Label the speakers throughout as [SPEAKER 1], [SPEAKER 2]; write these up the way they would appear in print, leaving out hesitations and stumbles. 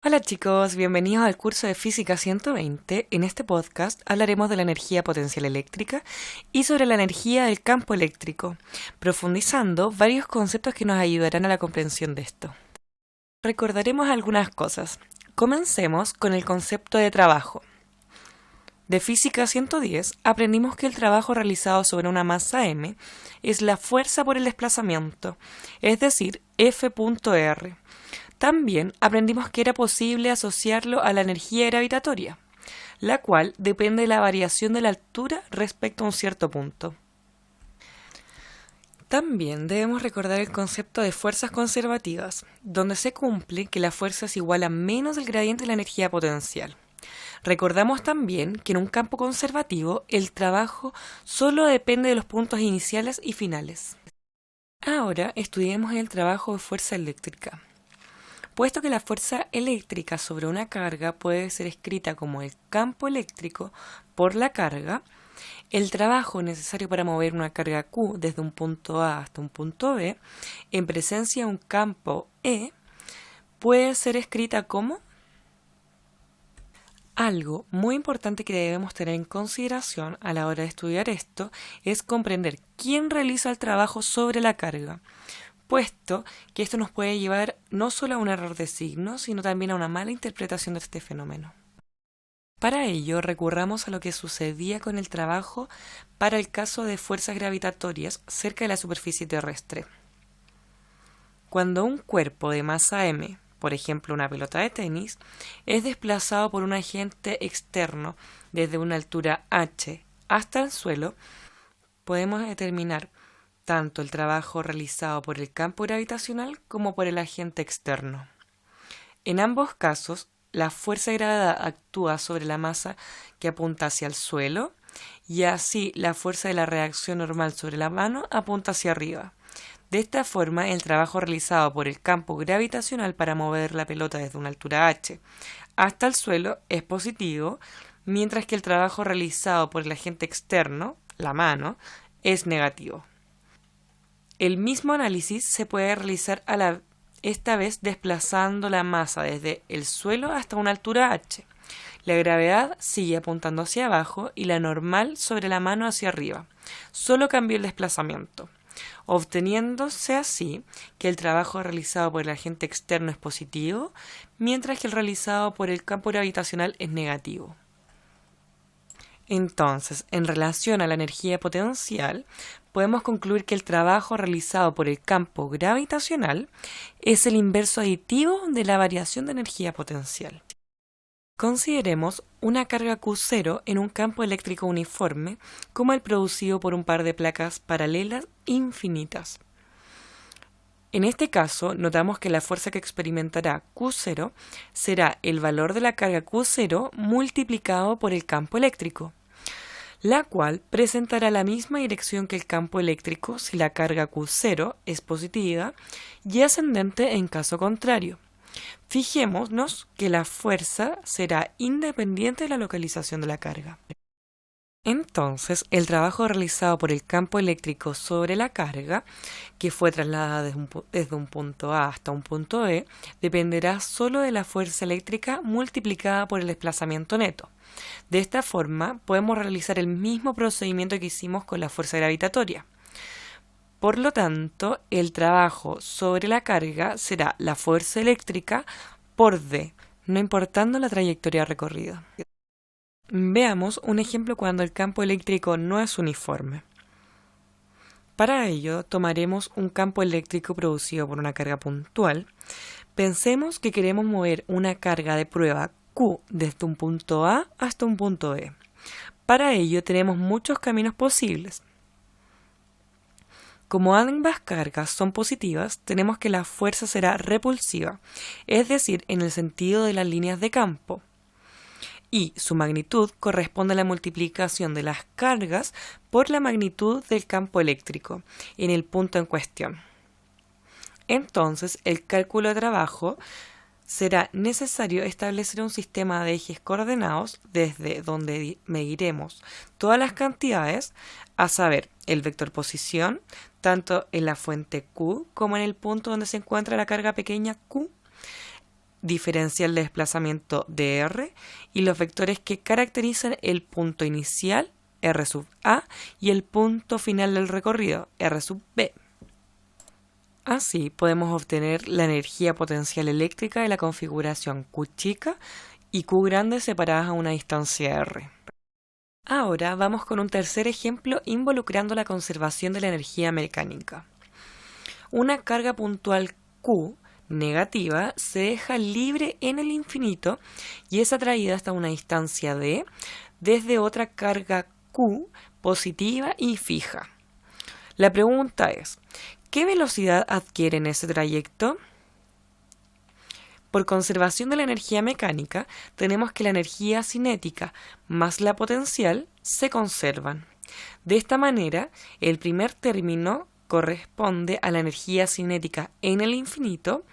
[SPEAKER 1] Hola chicos, bienvenidos al curso de Física 120. En este podcast hablaremos de la energía potencial eléctrica y sobre la energía del campo eléctrico, profundizando varios conceptos que nos ayudarán a la comprensión de esto. Recordaremos algunas cosas. Comencemos con el concepto de trabajo. De Física 110 aprendimos que el trabajo realizado sobre una masa m es la fuerza por el desplazamiento, es decir, F.r. También aprendimos que era posible asociarlo a la energía gravitatoria, la cual depende de la variación de la altura respecto a un cierto punto. También debemos recordar el concepto de fuerzas conservativas, donde se cumple que la fuerza es igual a menos el gradiente de la energía potencial. Recordamos también que en un campo conservativo el trabajo solo depende de los puntos iniciales y finales. Ahora estudiemos el trabajo de fuerza eléctrica. Puesto que la fuerza eléctrica sobre una carga puede ser escrita como el campo eléctrico por la carga, el trabajo necesario para mover una carga Q desde un punto A hasta un punto B, en presencia de un campo E, puede ser escrita como... Algo muy importante que debemos tener en consideración a la hora de estudiar esto es comprender quién realiza el trabajo sobre la carga, puesto que esto nos puede llevar no solo a un error de signo, sino también a una mala interpretación de este fenómeno. Para ello, recurramos a lo que sucedía con el trabajo para el caso de fuerzas gravitatorias cerca de la superficie terrestre. Cuando un cuerpo de masa m, por ejemplo una pelota de tenis, es desplazado por un agente externo desde una altura h hasta el suelo, podemos determinar tanto el trabajo realizado por el campo gravitacional como por el agente externo. En ambos casos, la fuerza de gravedad actúa sobre la masa que apunta hacia el suelo y así la fuerza de la reacción normal sobre la mano apunta hacia arriba. De esta forma, el trabajo realizado por el campo gravitacional para mover la pelota desde una altura h hasta el suelo es positivo, mientras que el trabajo realizado por el agente externo, la mano, es negativo. El mismo análisis se puede realizar esta vez desplazando la masa desde el suelo hasta una altura h. La gravedad sigue apuntando hacia abajo y la normal sobre la mano hacia arriba. Solo cambió el desplazamiento, obteniéndose así que el trabajo realizado por el agente externo es positivo, mientras que el realizado por el campo gravitacional es negativo. Entonces, en relación a la energía potencial, podemos concluir que el trabajo realizado por el campo gravitacional es el inverso aditivo de la variación de energía potencial. Consideremos una carga Q0 en un campo eléctrico uniforme como el producido por un par de placas paralelas infinitas. En este caso, notamos que la fuerza que experimentará Q0 será el valor de la carga Q0 multiplicado por el campo eléctrico, la cual presentará la misma dirección que el campo eléctrico si la carga Q0 es positiva y ascendente en caso contrario. Fijémonos que la fuerza será independiente de la localización de la carga. Entonces, el trabajo realizado por el campo eléctrico sobre la carga, que fue trasladada desde un punto A hasta un punto B, dependerá solo de la fuerza eléctrica multiplicada por el desplazamiento neto. De esta forma, podemos realizar el mismo procedimiento que hicimos con la fuerza gravitatoria. Por lo tanto, el trabajo sobre la carga será la fuerza eléctrica por D, no importando la trayectoria recorrida. Veamos un ejemplo cuando el campo eléctrico no es uniforme. Para ello, tomaremos un campo eléctrico producido por una carga puntual. Pensemos que queremos mover una carga de prueba Q desde un punto A hasta un punto B. Para ello, tenemos muchos caminos posibles. Como ambas cargas son positivas, tenemos que la fuerza será repulsiva, es decir, en el sentido de las líneas de campo. Y su magnitud corresponde a la multiplicación de las cargas por la magnitud del campo eléctrico en el punto en cuestión. Entonces, el cálculo de trabajo será necesario establecer un sistema de ejes coordenados desde donde mediremos todas las cantidades, a saber, el vector posición, tanto en la fuente Q como en el punto donde se encuentra la carga pequeña Q, diferencial de desplazamiento dr y los vectores que caracterizan el punto inicial r sub a y el punto final del recorrido r sub b. Así podemos obtener la energía potencial eléctrica de la configuración Q chica y Q grande separadas a una distancia r. Ahora vamos con un tercer ejemplo involucrando la conservación de la energía mecánica. Una carga puntual Q negativa se deja libre en el infinito y es atraída hasta una distancia d desde otra carga Q positiva y fija. La pregunta es, ¿qué velocidad adquiere en ese trayecto? Por conservación de la energía mecánica, tenemos que la energía cinética más la potencial se conservan. De esta manera, el primer término corresponde a la energía cinética en el infinito,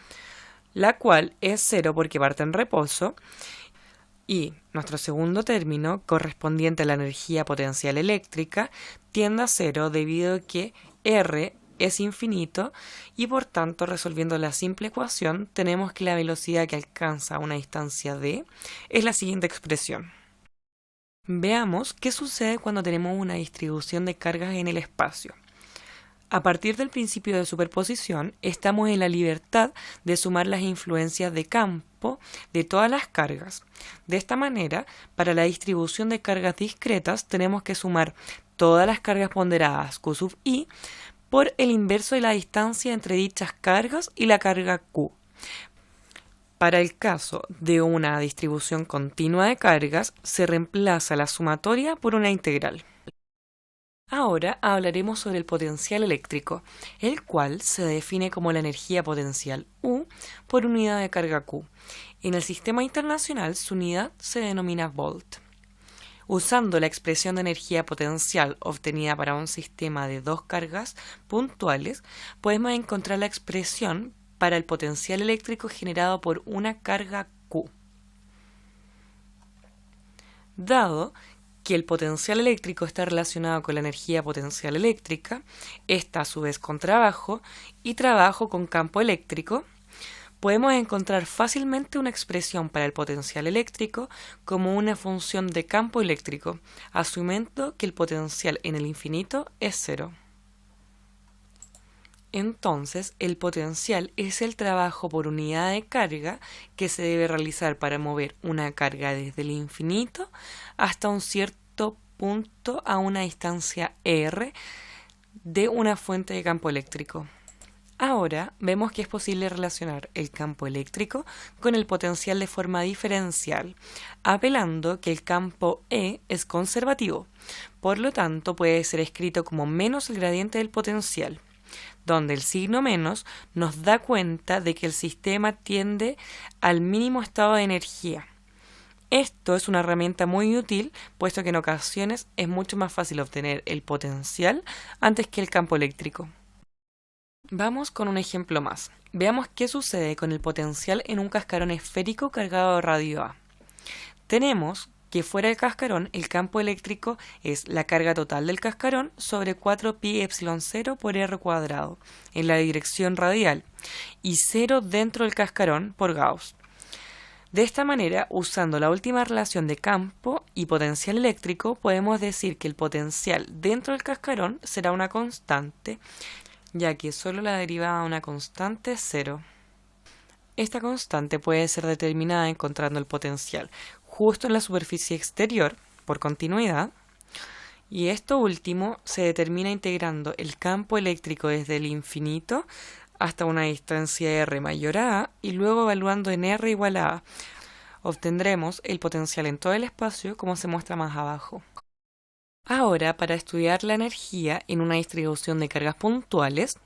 [SPEAKER 1] la cual es cero porque parte en reposo, y nuestro segundo término, correspondiente a la energía potencial eléctrica, tiende a cero debido a que R es infinito y por tanto, resolviendo la simple ecuación, tenemos que la velocidad que alcanza a una distancia d es la siguiente expresión. Veamos qué sucede cuando tenemos una distribución de cargas en el espacio. A partir del principio de superposición, estamos en la libertad de sumar las influencias de campo de todas las cargas. De esta manera, para la distribución de cargas discretas, tenemos que sumar todas las cargas ponderadas Q sub i por el inverso de la distancia entre dichas cargas y la carga Q. Para el caso de una distribución continua de cargas, se reemplaza la sumatoria por una integral. Ahora hablaremos sobre el potencial eléctrico, el cual se define como la energía potencial U por unidad de carga Q. En el sistema internacional su unidad se denomina volt. Usando la expresión de energía potencial obtenida para un sistema de dos cargas puntuales, podemos encontrar la expresión para el potencial eléctrico generado por una carga Q. Dado que el potencial eléctrico está relacionado con la energía potencial eléctrica, esta a su vez con trabajo, y trabajo con campo eléctrico, podemos encontrar fácilmente una expresión para el potencial eléctrico como una función de campo eléctrico, asumiendo que el potencial en el infinito es cero. Entonces, el potencial es el trabajo por unidad de carga que se debe realizar para mover una carga desde el infinito hasta un cierto punto a una distancia r de una fuente de campo eléctrico. Ahora vemos que es posible relacionar el campo eléctrico con el potencial de forma diferencial, apelando que el campo E es conservativo, por lo tanto puede ser escrito como menos el gradiente del potencial, donde el signo menos nos da cuenta de que el sistema tiende al mínimo estado de energía. Esto es una herramienta muy útil, puesto que en ocasiones es mucho más fácil obtener el potencial antes que el campo eléctrico. Vamos con un ejemplo más. Veamos qué sucede con el potencial en un cascarón esférico cargado de radio A. Tenemos que fuera del cascarón el campo eléctrico es la carga total del cascarón sobre 4pi epsilon 0 por r cuadrado en la dirección radial y 0 dentro del cascarón por Gauss. De esta manera, usando la última relación de campo y potencial eléctrico, podemos decir que el potencial dentro del cascarón será una constante, ya que solo la derivada de una constante es 0. Esta constante puede ser determinada encontrando el potencial justo en la superficie exterior, por continuidad, y esto último se determina integrando el campo eléctrico desde el infinito hasta una distancia r mayor a a y luego evaluando en r igual a a. Obtendremos el potencial en todo el espacio como se muestra más abajo. Ahora, para estudiar la energía en una distribución de cargas puntuales,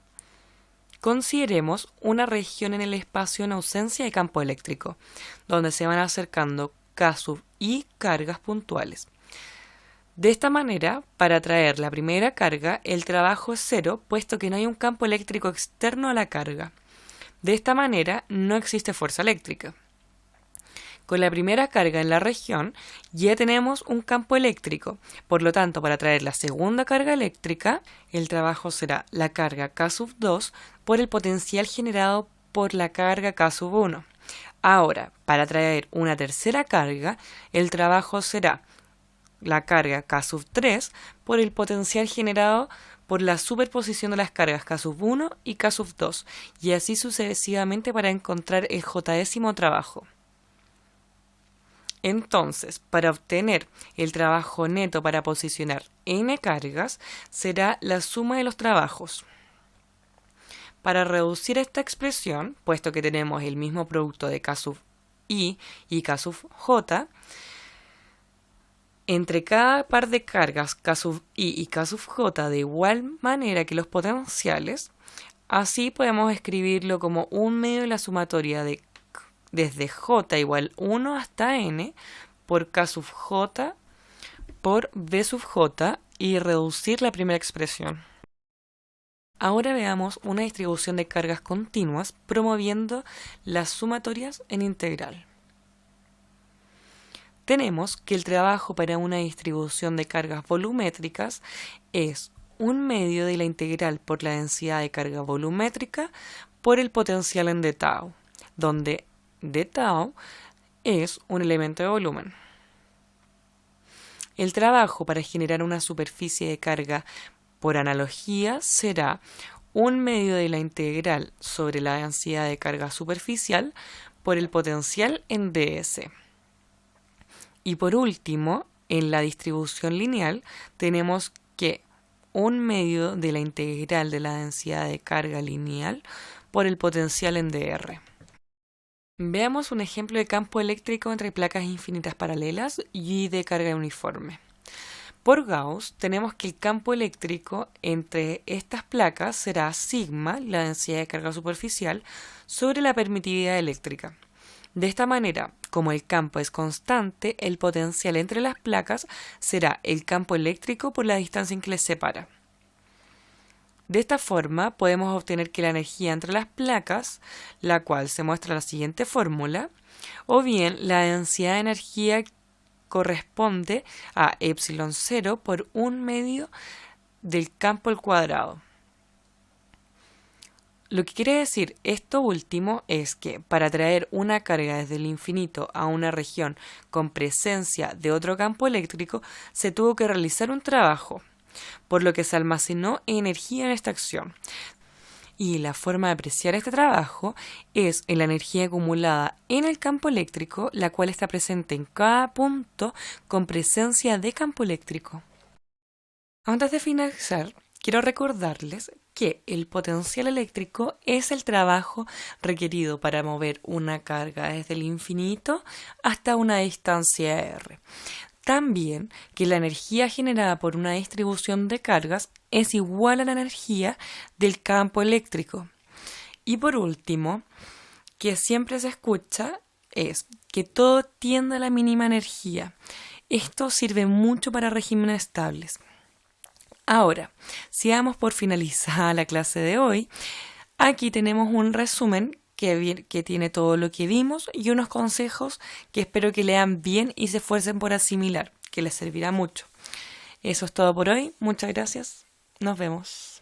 [SPEAKER 1] consideremos una región en el espacio en ausencia de campo eléctrico, donde se van acercando K sub i cargas puntuales. De esta manera, para traer la primera carga, el trabajo es cero, puesto que no hay un campo eléctrico externo a la carga. De esta manera, no existe fuerza eléctrica. Con la primera carga en la región, ya tenemos un campo eléctrico. Por lo tanto, para traer la segunda carga eléctrica, el trabajo será la carga K sub 2 por el potencial generado por la carga K sub 1. Ahora, para traer una tercera carga, el trabajo será la carga K sub 3 por el potencial generado por la superposición de las cargas K sub 1 y K sub 2, y así sucesivamente para encontrar el j-º trabajo. Entonces, para obtener el trabajo neto para posicionar n cargas, será la suma de los trabajos. Para reducir esta expresión, puesto que tenemos el mismo producto de K sub I y K sub J, entre cada par de cargas K sub I y K sub J de igual manera que los potenciales, así podemos escribirlo como un medio de la sumatoria desde J igual 1 hasta N por K sub J por V sub J y reducir la primera expresión. Ahora veamos una distribución de cargas continuas promoviendo las sumatorias en integral. Tenemos que el trabajo para una distribución de cargas volumétricas es un medio de la integral por la densidad de carga volumétrica por el potencial en d tau, donde d tau es un elemento de volumen. El trabajo para generar una superficie de carga por analogía será un medio de la integral sobre la densidad de carga superficial por el potencial en ds. Y por último, en la distribución lineal tenemos que un medio de la integral de la densidad de carga lineal por el potencial en dr. Veamos un ejemplo de campo eléctrico entre placas infinitas paralelas y de carga uniforme. Por Gauss tenemos que el campo eléctrico entre estas placas será sigma, la densidad de carga superficial, sobre la permitividad eléctrica. De esta manera, como el campo es constante, el potencial entre las placas será el campo eléctrico por la distancia en que les separa. De esta forma podemos obtener que la energía entre las placas, la cual se muestra en la siguiente fórmula, o bien la densidad de energía corresponde a epsilon 0 por un medio del campo al cuadrado. Lo que quiere decir esto último es que para traer una carga desde el infinito a una región con presencia de otro campo eléctrico se tuvo que realizar un trabajo, por lo que se almacenó energía en esta acción. Y la forma de apreciar este trabajo es en la energía acumulada en el campo eléctrico, la cual está presente en cada punto con presencia de campo eléctrico. Antes de finalizar, quiero recordarles que el potencial eléctrico es el trabajo requerido para mover una carga desde el infinito hasta una distancia r. También que la energía generada por una distribución de cargas es igual a la energía del campo eléctrico. Y por último, que siempre se escucha es que todo tiende a la mínima energía. Esto sirve mucho para regímenes estables. Ahora, si damos por finalizada la clase de hoy, aquí tenemos un resumen que tiene todo lo que vimos y unos consejos que espero que lean bien y se esfuercen por asimilar, que les servirá mucho. Eso es todo por hoy. Muchas gracias. Nos vemos.